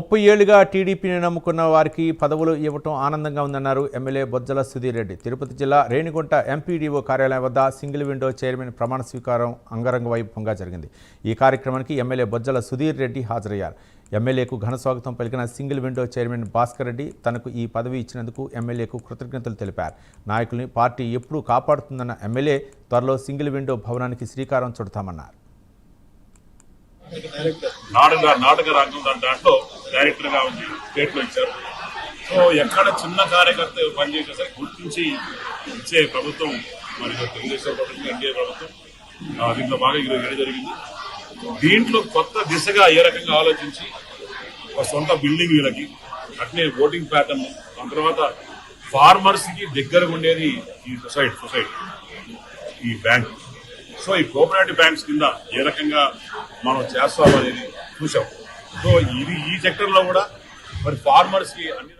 30 ఏళ్లుగా టీడీపీని నమ్ముకున్న వారికి పదవులు ఇవ్వటం ఆనందంగా ఉందన్నారు ఎమ్మెల్యే బొజ్జల సుధీర్ రెడ్డి. తిరుపతి జిల్లా రేణిగుంట ఎంపీడీఓ కార్యాలయం వద్ద సింగిల్ విండో చైర్మన్ ప్రమాణ స్వీకారం అంగరంగ వైభవంగా జరిగింది. ఈ కార్యక్రమానికి ఎమ్మెల్యే బొజ్జల సుధీర్ రెడ్డి హాజరయ్యారు. ఎమ్మెల్యేకు ఘన స్వాగతం పలికిన single window chairman Bhaskar Reddy తనకు ఈ పదవి ఇచ్చినందుకు ఎమ్మెల్యేకు కృతజ్ఞతలు తెలిపారు. నాయకుల్ని పార్టీ ఎప్పుడూ కాపాడుతుందన్న ఎమ్మెల్యే త్వరలో సింగిల్ విండో భవనానికి శ్రీకారం చుడతామన్నారు. నాటక రంగం దాంట్లో డైరెక్టర్గా ఉంది, స్టేట్లో ఇచ్చారు. సో ఎక్కడ చిన్న కార్యకర్త పనిచేసేసరికి గుర్తించి ఇచ్చే ప్రభుత్వం మరి తెలుగుదేశం ప్రభుత్వం, ఎన్డీఏ ప్రభుత్వం దీంట్లో బాగా ఈరోజు జరిగింది. దీంట్లో కొత్త దిశగా ఏ రకంగా ఆలోచించి ఒక సొంత బిల్డింగ్ వీళ్ళకి, అట్నే ఓటింగ్ ప్యాటర్న్, దాని తర్వాత ఫార్మర్స్కి దగ్గరగా ఉండేది ఈ సొసైటీ ఈ బ్యాంక్. సో ఈ కోఆపరేటివ్ బ్యాంక్స్ కింద ఏ రకంగా మనం చేస్తామనేది చూసాం. సో ఇది ఈ సెక్టర్లో కూడా మరి ఫార్మర్స్కి అన్ని